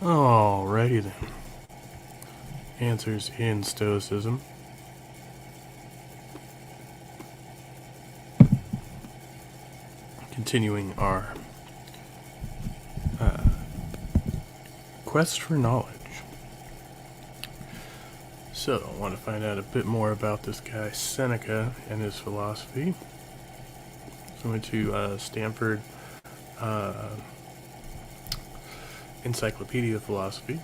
Alrighty then. Answers in Stoicism. Continuing our quest for knowledge. So, I want to find out a bit more about this guy Seneca and his philosophy. So I went to Stanford Encyclopedia of Philosophy,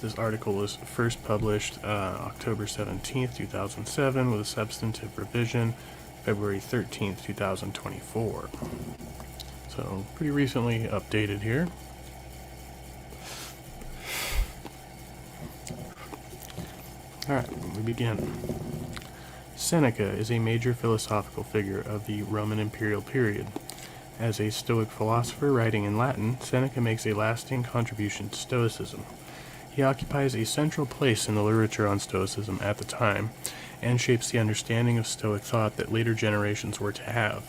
This article was first published October 17th, 2007, with a substantive revision February 13th, 2024. So, pretty recently updated here. Alright, we begin. Seneca is a major philosophical figure of the Roman imperial period. As a Stoic philosopher writing in Latin, Seneca makes a lasting contribution to Stoicism. He occupies a central place in the literature on Stoicism at the time, and shapes the understanding of Stoic thought that later generations were to have.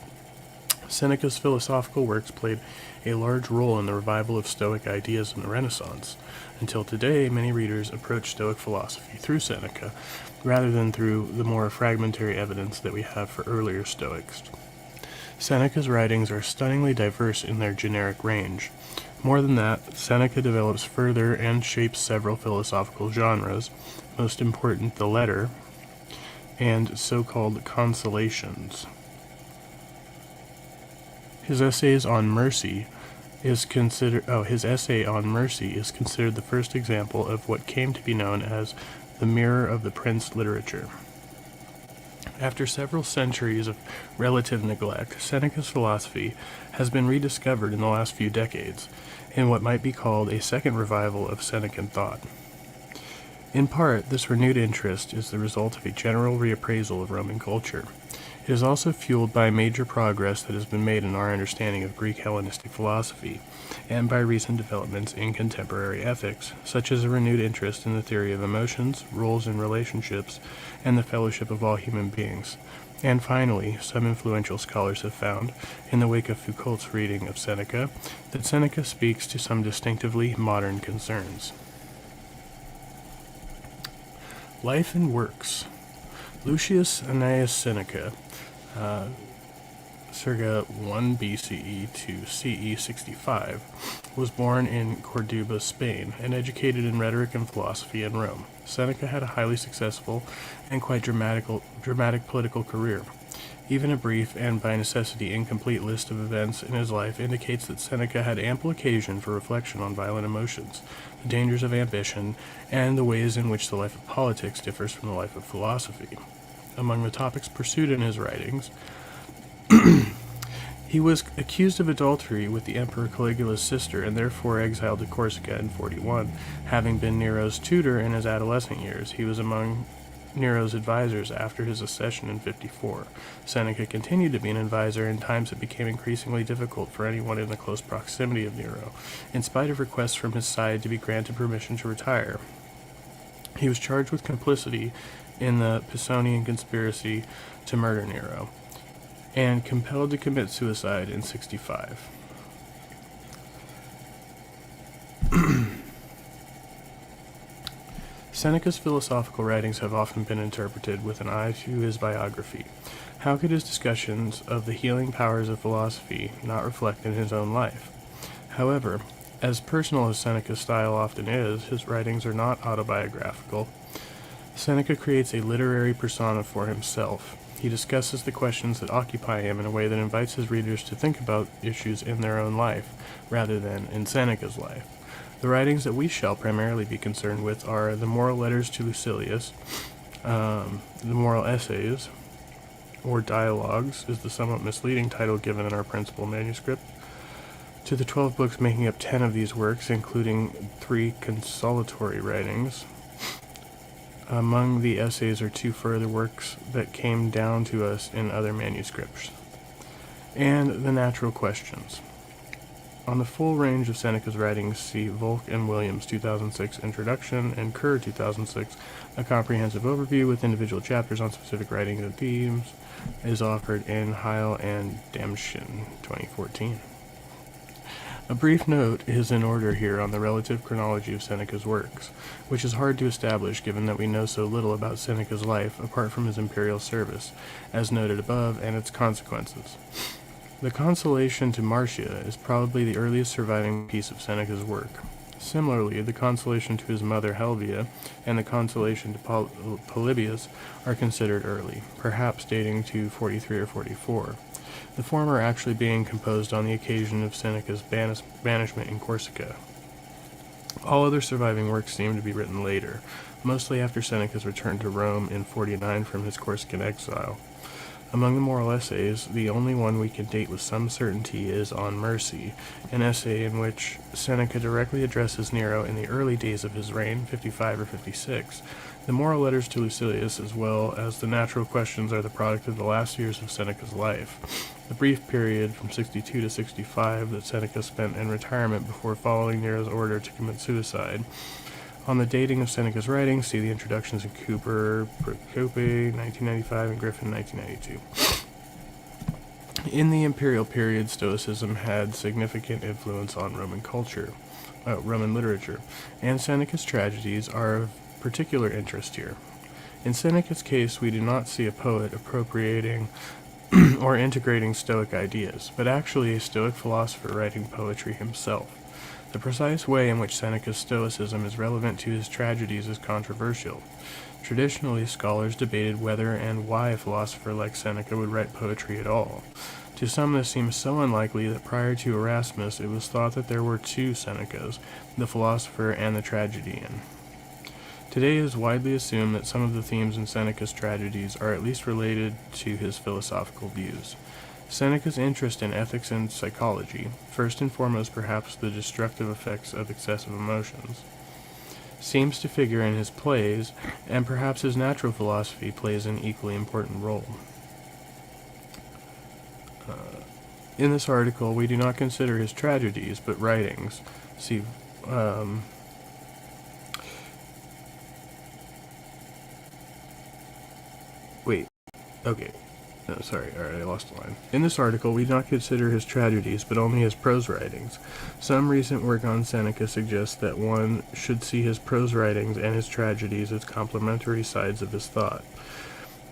Seneca's philosophical works played a large role in the revival of Stoic ideas in the Renaissance. Until today, many readers approach Stoic philosophy through Seneca, rather than through the more fragmentary evidence that we have for earlier Stoics. Seneca's writings are stunningly diverse in their generic range. More than that, Seneca develops further and shapes several philosophical genres, most important the letter, and so-called consolations. His essay on mercy is considered the first example of what came to be known as the mirror of the prince literature. After several centuries of relative neglect, Seneca's philosophy has been rediscovered in the last few decades, in what might be called a second revival of Senecan thought. In part, this renewed interest is the result of a general reappraisal of Roman culture. It is also fueled by major progress that has been made in our understanding of Greek Hellenistic philosophy, and by recent developments in contemporary ethics, such as a renewed interest in the theory of emotions, roles and relationships, and the fellowship of all human beings. And finally, some influential scholars have found, in the wake of Foucault's reading of Seneca, that Seneca speaks to some distinctively modern concerns. Life and works. Lucius Annaeus Seneca, circa 1 BCE to CE 65, was born in Corduba, Spain, and educated in rhetoric and philosophy in Rome. Seneca had a highly successful and quite dramatic political career. Even a brief and, by necessity, incomplete list of events in his life indicates that Seneca had ample occasion for reflection on violent emotions, the dangers of ambition, and the ways in which the life of politics differs from the life of philosophy. Among the topics pursued in his writings, he was accused of adultery with the Emperor Caligula's sister and therefore exiled to Corsica in 41. Having been Nero's tutor in his adolescent years, he was among Nero's advisors after his accession in 54. Seneca continued to be an advisor in times that became increasingly difficult for anyone in the close proximity of Nero, in spite of requests from his side to be granted permission to retire. He was charged with complicity in the Pisonian conspiracy to murder Nero, and compelled to commit suicide in 65. Seneca's philosophical writings have often been interpreted with an eye to his biography. How could his discussions of the healing powers of philosophy not reflect in his own life? However, as personal as Seneca's style often is, his writings are not autobiographical. Seneca creates a literary persona for himself. He discusses the questions that occupy him in a way that invites his readers to think about issues in their own life, rather than in Seneca's life. The writings that we shall primarily be concerned with are the moral letters to Lucilius, the moral essays, or dialogues is the somewhat misleading title given in our principal manuscript, to the 12 books making up 10 of these works, including 3 consolatory writings. Among the essays are 2 further works that came down to us in other manuscripts, and the natural questions. On the full range of Seneca's writings, see Volk and Williams' 2006 introduction and Kerr 2006, a comprehensive overview with individual chapters on specific writings and themes, is offered in Heil and Damschen 2014. A brief note is in order here on the relative chronology of Seneca's works, which is hard to establish given that we know so little about Seneca's life apart from his imperial service, as noted above, and its consequences. The Consolation to Marcia is probably the earliest surviving piece of Seneca's work. Similarly, the Consolation to his mother Helvia and the Consolation to Polybius are considered early, perhaps dating to 43 or 44. The former actually being composed on the occasion of Seneca's banishment in Corsica. All other surviving works seem to be written later, mostly after Seneca's return to Rome in 49 from his Corsican exile. Among the moral essays, the only one we can date with some certainty is On Mercy, an essay in which Seneca directly addresses Nero in the early days of his reign, 55 or 56. The moral letters to Lucilius, as well as the natural questions, are the product of the last years of Seneca's life. The brief period from 62 to 65 that Seneca spent in retirement before following Nero's order to commit suicide. On the dating of Seneca's writings, see the introductions in Cooper, Procope, 1995, and Griffin, 1992. In the imperial period, Stoicism had significant influence on Roman literature, and Seneca's tragedies are of particular interest here. In Seneca's case, we do not see a poet appropriating or integrating Stoic ideas, but actually a Stoic philosopher writing poetry himself. The precise way in which Seneca's Stoicism is relevant to his tragedies is controversial. Traditionally, scholars debated whether and why a philosopher like Seneca would write poetry at all. To some, this seems so unlikely that prior to Erasmus, it was thought that there were two Senecas, the philosopher and the tragedian. Today it is widely assumed that some of the themes in Seneca's tragedies are at least related to his philosophical views. Seneca's interest in ethics and psychology, first and foremost perhaps the destructive effects of excessive emotions, seems to figure in his plays, and perhaps his natural philosophy plays an equally important role. In this article, we do not consider his tragedies, but writings. See, okay. No, sorry, alright, I lost the line. In this article, we do not consider his tragedies, but only his prose writings. Some recent work on Seneca suggests that one should see his prose writings and his tragedies as complementary sides of his thought.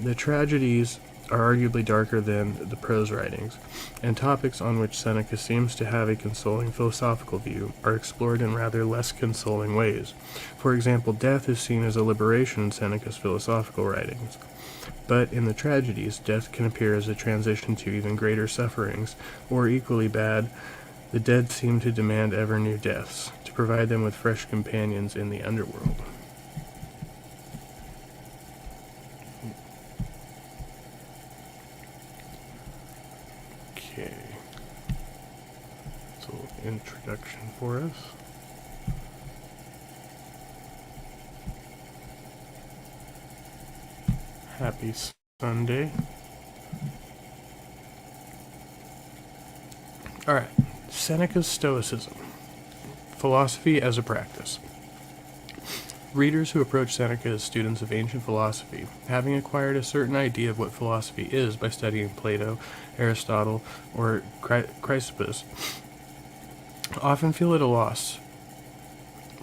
The tragedies are arguably darker than the prose writings, and topics on which Seneca seems to have a consoling philosophical view are explored in rather less consoling ways. For example, death is seen as a liberation in Seneca's philosophical writings. But in the tragedies, death can appear as a transition to even greater sufferings, or equally bad, the dead seem to demand ever new deaths, to provide them with fresh companions in the underworld. Okay. So, introduction for us. Happy Sunday. Alright, Seneca's Stoicism. Philosophy as a practice. Readers who approach Seneca as students of ancient philosophy, having acquired a certain idea of what philosophy is by studying Plato, Aristotle, or Chrysippus, often feel at a loss.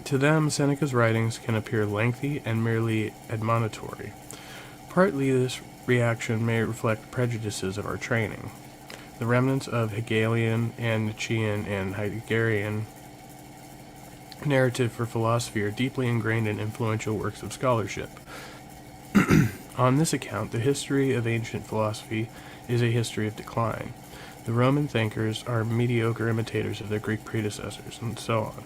To them, Seneca's writings can appear lengthy and merely admonitory. Partly this reaction may reflect prejudices of our training. The remnants of Hegelian and Nietzschean and Heideggerian narrative for philosophy are deeply ingrained in influential works of scholarship. On this account, the history of ancient philosophy is a history of decline. The Roman thinkers are mediocre imitators of their Greek predecessors, and so on.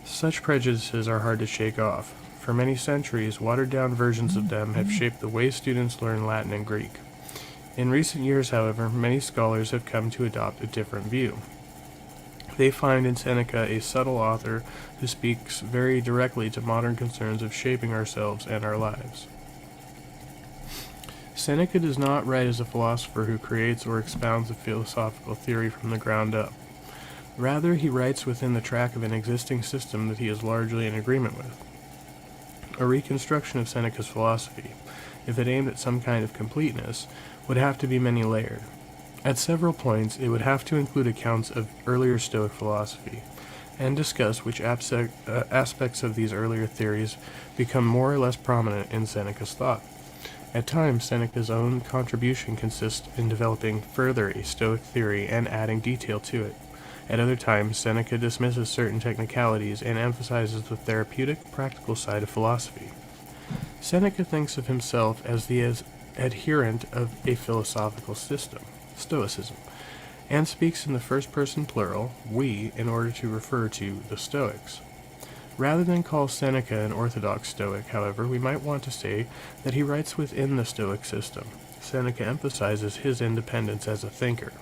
Such prejudices are hard to shake off. For many centuries, watered-down versions of them have shaped the way students learn Latin and Greek. In recent years, however, many scholars have come to adopt a different view. They find in Seneca a subtle author who speaks very directly to modern concerns of shaping ourselves and our lives. Seneca does not write as a philosopher who creates or expounds a philosophical theory from the ground up. Rather, he writes within the track of an existing system that he is largely in agreement with. A reconstruction of Seneca's philosophy, if it aimed at some kind of completeness, would have to be many-layered. At several points, it would have to include accounts of earlier Stoic philosophy, and discuss which aspects of these earlier theories become more or less prominent in Seneca's thought. At times, Seneca's own contribution consists in developing further a Stoic theory and adding detail to it. At other times, Seneca dismisses certain technicalities and emphasizes the therapeutic, practical side of philosophy. Seneca thinks of himself as the adherent of a philosophical system, Stoicism, and speaks in the first person plural, we, in order to refer to the Stoics. Rather than call Seneca an orthodox Stoic, however, we might want to say that he writes within the Stoic system. Seneca emphasizes his independence as a thinker.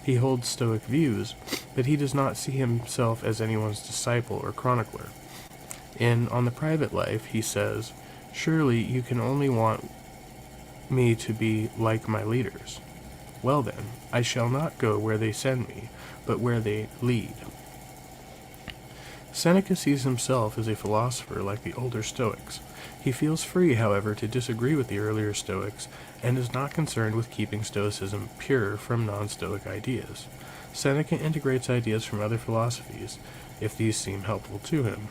He holds Stoic views, but he does not see himself as anyone's disciple or chronicler. On the Private Life, he says, "Surely you can only want me to be like my leaders. Well then, I shall not go where they send me, but where they lead." Seneca sees himself as a philosopher like the older Stoics. He feels free, however, to disagree with the earlier Stoics, and is not concerned with keeping Stoicism pure from non-Stoic ideas. Seneca integrates ideas from other philosophies, if these seem helpful to him.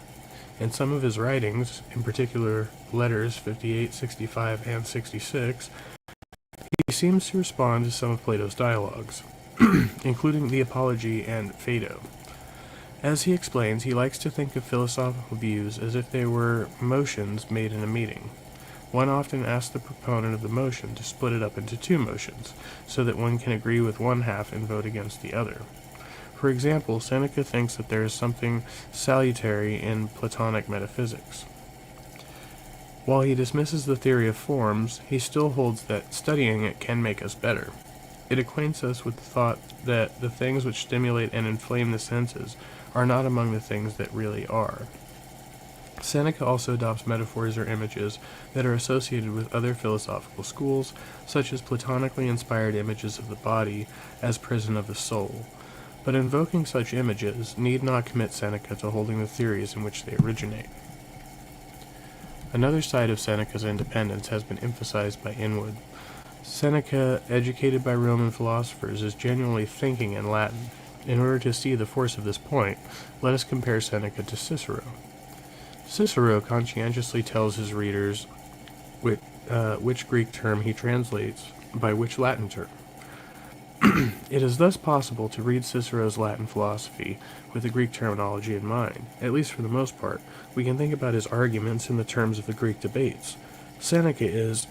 In some of his writings, in particular letters 58, 65, and 66, he seems to respond to some of Plato's dialogues, including the Apology and Phaedo. As he explains, he likes to think of philosophical views as if they were motions made in a meeting. One often asks the proponent of the motion to split it up into two motions, so that one can agree with one half and vote against the other. For example, Seneca thinks that there is something salutary in Platonic metaphysics. While he dismisses the theory of forms, he still holds that studying it can make us better. It acquaints us with the thought that the things which stimulate and inflame the senses are not among the things that really are. Seneca also adopts metaphors or images that are associated with other philosophical schools, such as Platonically inspired images of the body as prison of the soul. But invoking such images need not commit Seneca to holding the theories in which they originate. Another side of Seneca's independence has been emphasized by Inwood. Seneca, educated by Roman philosophers, is genuinely thinking in Latin. In order to see the force of this point, let us compare Seneca to Cicero. Cicero conscientiously tells his readers which Greek term he translates by which Latin term. It is thus possible to read Cicero's Latin philosophy with the Greek terminology in mind. At least for the most part, we can think about his arguments in the terms of the Greek debates. Seneca is,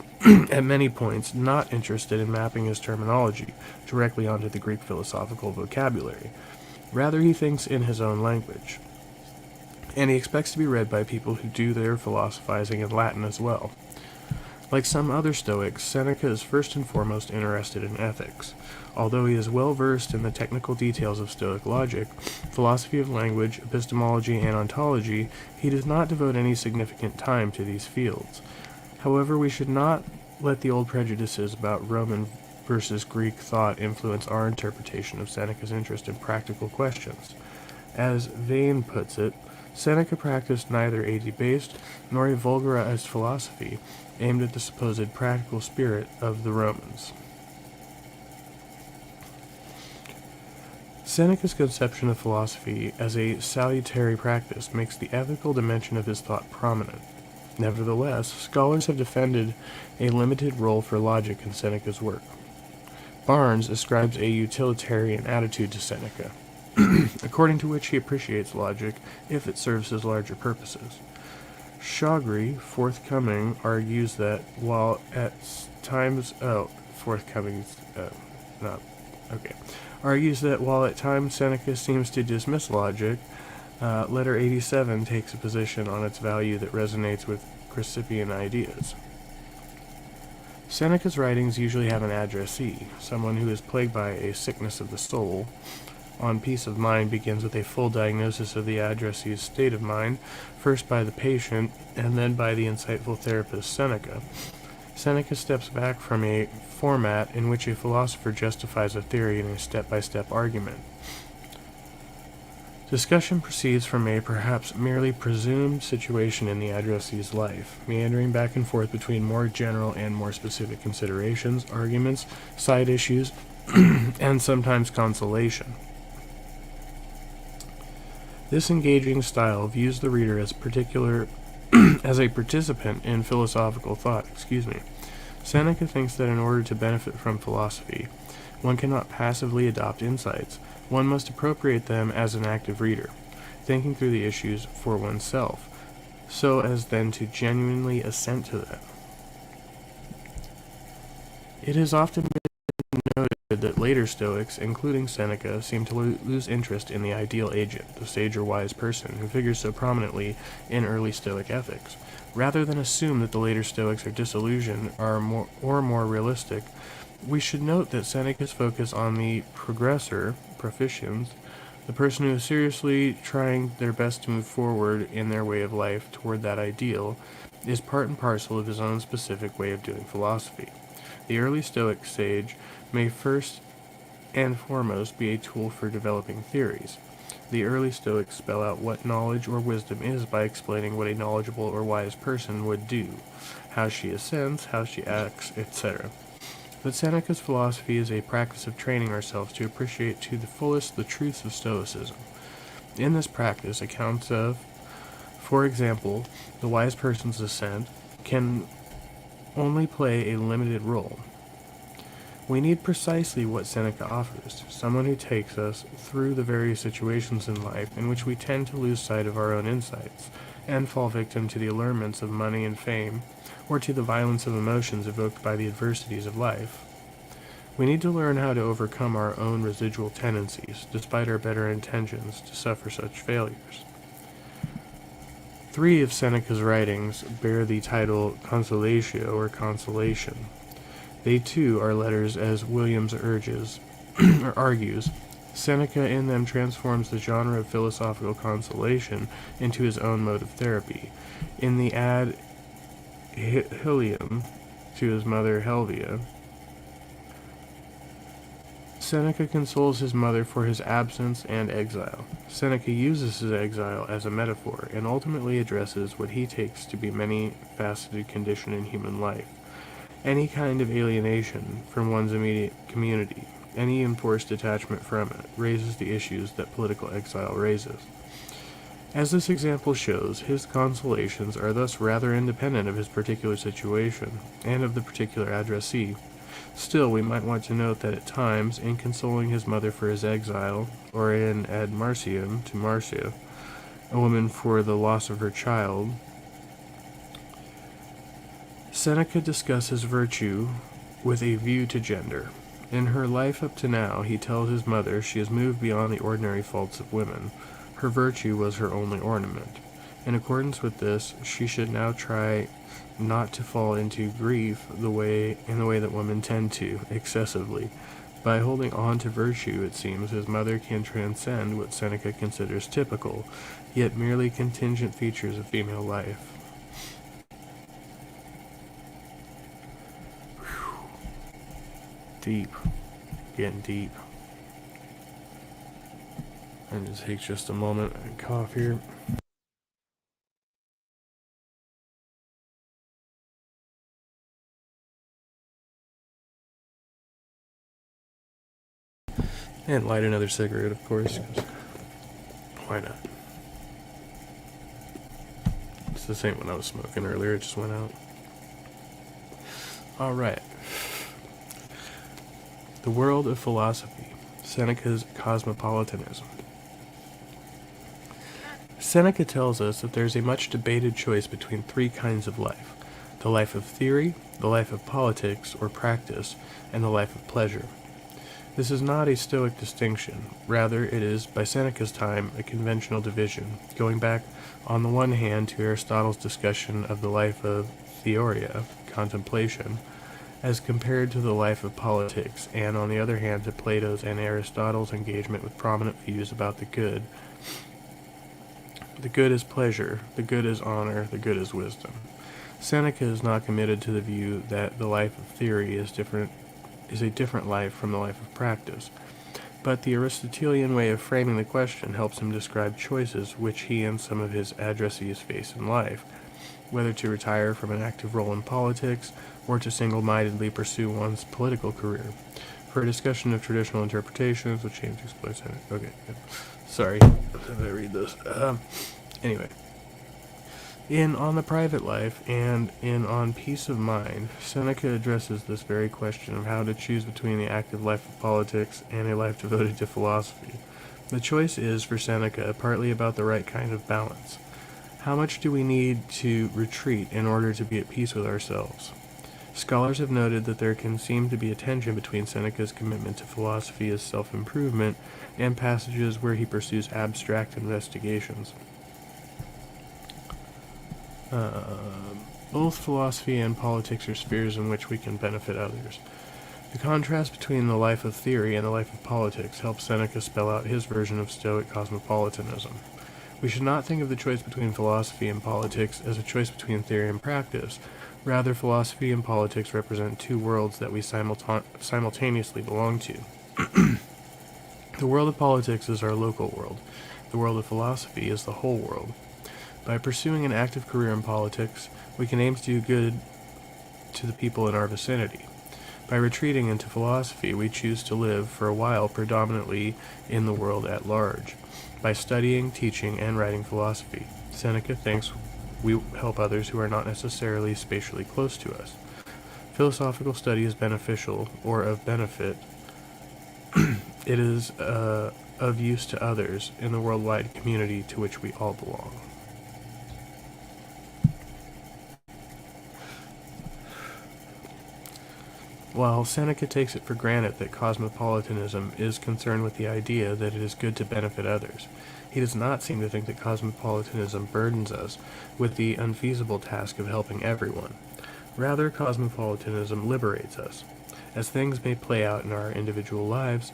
at many points, not interested in mapping his terminology directly onto the Greek philosophical vocabulary. Rather, he thinks in his own language, and he expects to be read by people who do their philosophizing in Latin as well. Like some other Stoics, Seneca is first and foremost interested in ethics. Although he is well versed in the technical details of Stoic logic, philosophy of language, epistemology, and ontology, he does not devote any significant time to these fields. However, we should not let the old prejudices about Roman versus Greek thought influence our interpretation of Seneca's interest in practical questions. As Vane puts it, Seneca practiced neither a debased nor a vulgarized philosophy aimed at the supposed practical spirit of the Romans. Seneca's conception of philosophy as a salutary practice makes the ethical dimension of his thought prominent. Nevertheless, scholars have defended a limited role for logic in Seneca's work. Barnes ascribes a utilitarian attitude to Seneca, according to which he appreciates logic if it serves his larger purposes. Shawgry, argues that while at times Seneca seems to dismiss logic, letter 87 takes a position on its value that resonates with Chrysippus ideas. Seneca's writings usually have an addressee, someone who is plagued by a sickness of the soul. On Peace of Mind begins with a full diagnosis of the addressee's state of mind, first by the patient, and then by the insightful therapist Seneca. Seneca steps back from a format in which a philosopher justifies a theory in a step-by-step argument. Discussion proceeds from a perhaps merely presumed situation in the addressee's life, meandering back and forth between more general and more specific considerations, arguments, side issues, and sometimes consolation. This engaging style views the reader as as a participant in philosophical thought. Seneca thinks that in order to benefit from philosophy, one cannot passively adopt insights. One must appropriate them as an active reader, thinking through the issues for oneself, so as then to genuinely assent to them. It has often been noted that later Stoics, including Seneca, seem to lose interest in the ideal agent, the sage or wise person, who figures so prominently in early Stoic ethics. Rather than assume that the later Stoics are disillusioned or more realistic, we should note that Seneca's focus on the progressor, proficiens, the person who is seriously trying their best to move forward in their way of life toward that ideal, is part and parcel of his own specific way of doing philosophy. The early Stoic sage may first and foremost be a tool for developing theories. The early Stoics spell out what knowledge or wisdom is by explaining what a knowledgeable or wise person would do, how she assents, how she acts, etc. But Seneca's philosophy is a practice of training ourselves to appreciate to the fullest the truths of Stoicism. In this practice, accounts of, for example, the wise person's assent can only play a limited role. We need precisely what Seneca offers, someone who takes us through the various situations in life in which we tend to lose sight of our own insights, and fall victim to the allurements of money and fame, or to the violence of emotions evoked by the adversities of life. We need to learn how to overcome our own residual tendencies, despite our better intentions, to suffer such failures. 3 of Seneca's writings bear the title Consolatio or Consolation. They too are letters, as Williams urges, or argues. Seneca in them transforms the genre of philosophical consolation into his own mode of therapy. In the Ad Hilium to his mother Helvia, Seneca consoles his mother for his absence and exile. Seneca uses his exile as a metaphor, and ultimately addresses what he takes to be many-faceted condition in human life. Any kind of alienation from one's immediate community, any enforced detachment from it, raises the issues that political exile raises. As this example shows, his consolations are thus rather independent of his particular situation, and of the particular addressee. Still, we might want to note that at times, in consoling his mother for his exile, or in Ad Marcium to Marcia, a woman for the loss of her child, Seneca discusses virtue with a view to gender. In her life up to now, he tells his mother she has moved beyond the ordinary faults of women. Her virtue was her only ornament. In accordance with this, she should now try not to fall into grief in the way that women tend to, excessively. By holding on to virtue, it seems, his mother can transcend what Seneca considers typical, yet merely contingent features of female life. Deep. Getting deep. I'm going to take just a moment and cough here. And light another cigarette, of course. Why not? It's the same one I was smoking earlier, it just went out. Alright. The world of philosophy. Seneca's cosmopolitanism. Seneca tells us that there's a much debated choice between 3 kinds of life: the life of theory, the life of politics or practice, and the life of pleasure. This is not a Stoic distinction. Rather, it is, by Seneca's time, a conventional division, going back, on the one hand, to Aristotle's discussion of the life of theoria, contemplation, as compared to the life of politics, and on the other hand to Plato's and Aristotle's engagement with prominent views about the good. The good is pleasure, the good is honor, the good is wisdom. Seneca is not committed to the view that the life of theory is a different life from the life of practice, but the Aristotelian way of framing the question helps him describe choices which he and some of his addressees face in life, whether to retire from an active role in politics or to single-mindedly pursue one's political career. For a discussion of traditional interpretations, which James explains. Okay, good. Sorry, if I read this. Anyway. In On the Private Life and in On Peace of Mind, Seneca addresses this very question of how to choose between the active life of politics and a life devoted to philosophy. The choice is, for Seneca, partly about the right kind of balance. How much do we need to retreat in order to be at peace with ourselves? Scholars have noted that there can seem to be a tension between Seneca's commitment to philosophy as self-improvement and passages where he pursues abstract investigations. Both philosophy and politics are spheres in which we can benefit others. The contrast between the life of theory and the life of politics helps Seneca spell out his version of Stoic cosmopolitanism. We should not think of the choice between philosophy and politics as a choice between theory and practice. Rather, philosophy and politics represent two worlds that we simultaneously belong to. The world of politics is our local world. The world of philosophy is the whole world. By pursuing an active career in politics, we can aim to do good to the people in our vicinity. By retreating into philosophy, we choose to live, for a while, predominantly in the world at large. By studying, teaching, and writing philosophy, Seneca thinks we help others who are not necessarily spatially close to us. Philosophical study is beneficial, or of benefit. It is of use to others in the worldwide community to which we all belong. While Seneca takes it for granted that cosmopolitanism is concerned with the idea that it is good to benefit others, he does not seem to think that cosmopolitanism burdens us with the unfeasible task of helping everyone. Rather, cosmopolitanism liberates us. As things may play out in our individual lives,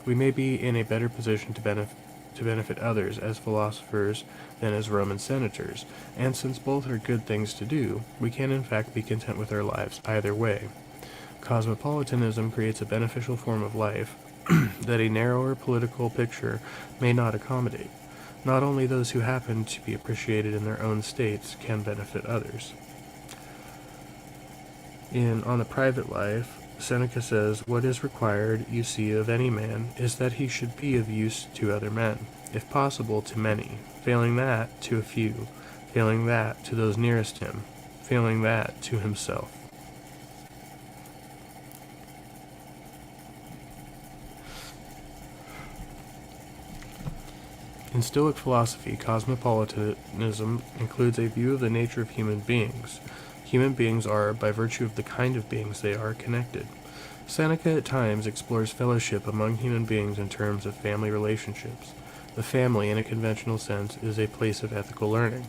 we may be in a better position to benefit others as philosophers than as Roman senators, and since both are good things to do, we can in fact be content with our lives either way. Cosmopolitanism creates a beneficial form of life that a narrower political picture may not accommodate. Not only those who happen to be appreciated in their own states can benefit others. On the Private Life, Seneca says, "What is required, you see, of any man, is that he should be of use to other men, if possible to many, failing that, to a few, failing that, to those nearest him, failing that, to himself." In Stoic philosophy, cosmopolitanism includes a view of the nature of human beings. Human beings are, by virtue of the kind of beings they are, connected. Seneca at times explores fellowship among human beings in terms of family relationships. The family, in a conventional sense, is a place of ethical learning.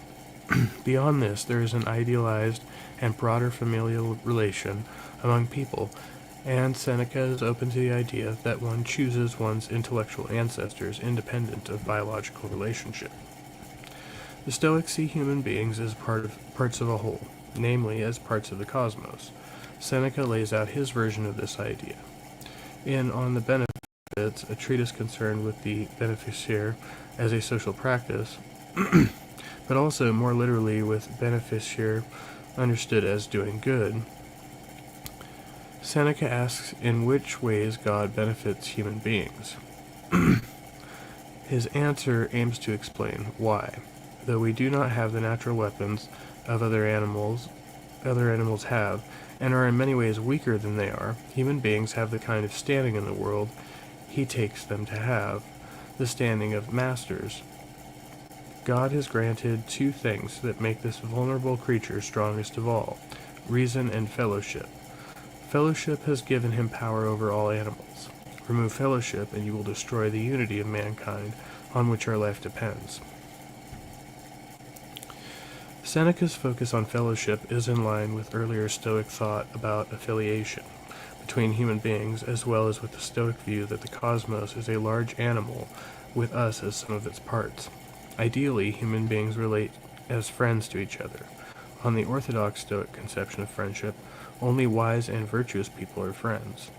Beyond this, there is an idealized and broader familial relation among people, and Seneca is open to the idea that one chooses one's intellectual ancestors independent of biological relationship. The Stoics see human beings as parts of a whole, namely as parts of the cosmos. Seneca lays out his version of this idea. On the Benefits, a treatise concerned with the beneficiary as a social practice, but also more literally with beneficiary understood as doing good, Seneca asks in which ways God benefits human beings. His answer aims to explain why. Though we do not have the natural weapons of other animals have, and are in many ways weaker than they are, human beings have the kind of standing in the world he takes them to have, the standing of masters. God has granted two things that make this vulnerable creature strongest of all: reason and fellowship. Fellowship has given him power over all animals. Remove fellowship, and you will destroy the unity of mankind on which our life depends. Seneca's focus on fellowship is in line with earlier Stoic thought about affiliation between human beings, as well as with the Stoic view that the cosmos is a large animal with us as some of its parts. Ideally, human beings relate as friends to each other. On the orthodox Stoic conception of friendship, only wise and virtuous people are friends.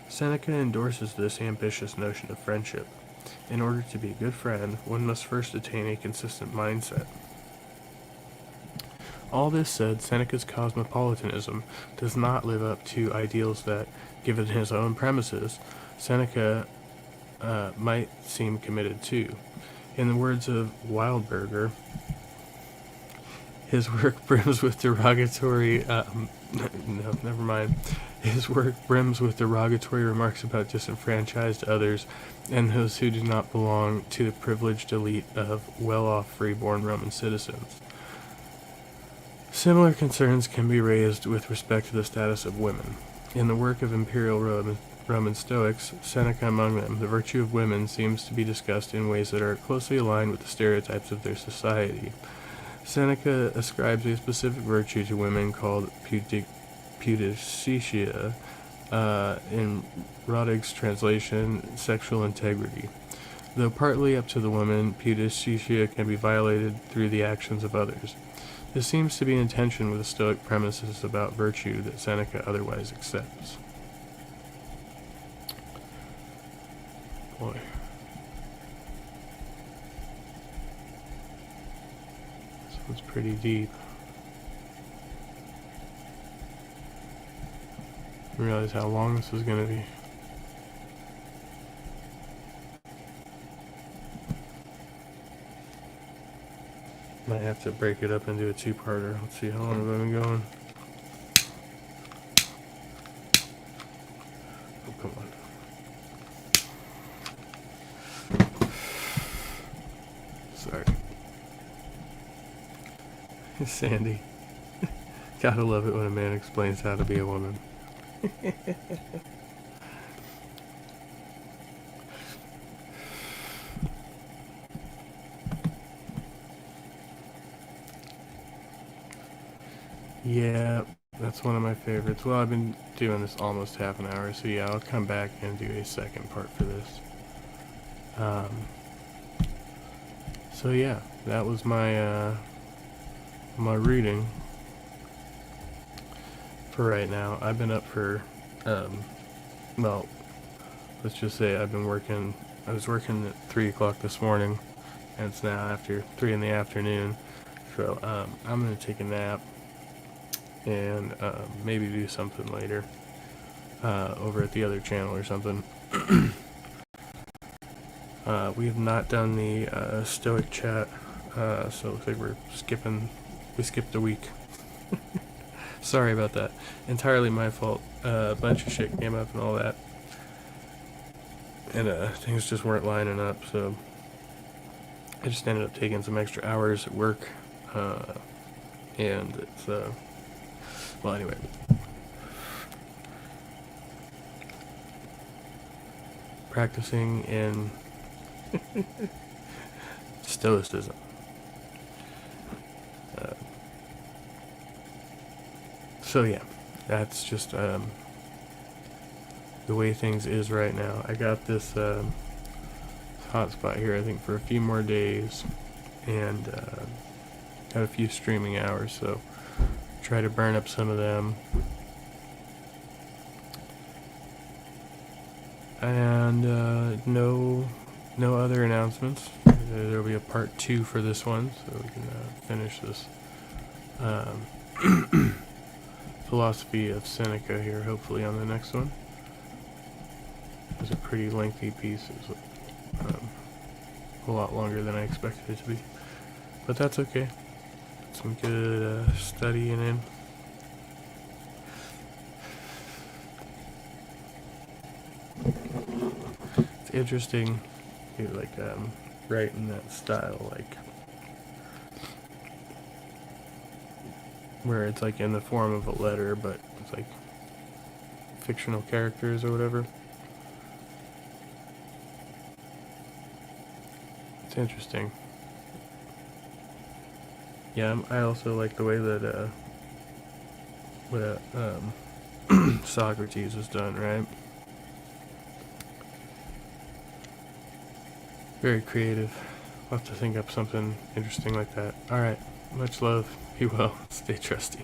Seneca endorses this ambitious notion of friendship. In order to be a good friend, one must first attain a consistent mindset. All this said, Seneca's cosmopolitanism does not live up to ideals that, given his own premises, Seneca might seem committed to. In the words of Wildberger, his work brims with derogatory. No, never mind. His work brims with derogatory remarks about disenfranchised others and those who do not belong to the privileged elite of well-off free-born Roman citizens. Similar concerns can be raised with respect to the status of women. In the work of imperial Roman Stoics, Seneca among them, the virtue of women seems to be discussed in ways that are closely aligned with the stereotypes of their society. Seneca ascribes a specific virtue to women called pudicitia, in Roddig's translation, sexual integrity. Though partly up to the woman, pudicitia can be violated through the actions of others. This seems to be in tension with the Stoic premises about virtue that Seneca otherwise accepts. Boy. This one's pretty deep. I didn't realize how long this was going to be. Might have to break it up into a two-parter. Let's see, how long have I been going? Oh, come on. Sorry. Sandy. Gotta love it when a man explains how to be a woman. Yeah, that's one of my favorites. Well, I've been doing this almost half an hour, so yeah, I'll come back and do a second part for this. So yeah, that was my my reading for right now. I've been up for, well, let's just say I was working at 3 o'clock this morning, and it's now after 3 in the afternoon, so I'm going to take a nap and maybe do something later over at the other channel or something. We have not done the Stoic chat, so it looks like we skipped a week. Sorry about that. Entirely my fault. A bunch of shit came up and all that. And things just weren't lining up, so I just ended up taking some extra hours at work. And it's, well, anyway. Practicing in Stoicism. So yeah, that's just the way things is right now. I got this hotspot here, I think, for a few more days, and got a few streaming hours, so try to burn up some of them. And no other announcements. There'll be a part 2 for this one, so we can finish this Philosophy of Seneca here, hopefully, on the next one. It was a pretty lengthy piece. It was a lot longer than I expected it to be, but that's okay. Some good studying in. It's interesting, like writing that style, like where it's like in the form of a letter, but it's like fictional characters or whatever. It's interesting. Yeah, I also like the way that Socrates was done, right? Very creative. I'll have to think up something interesting like that. Alright, much love. Be well. Stay trusty.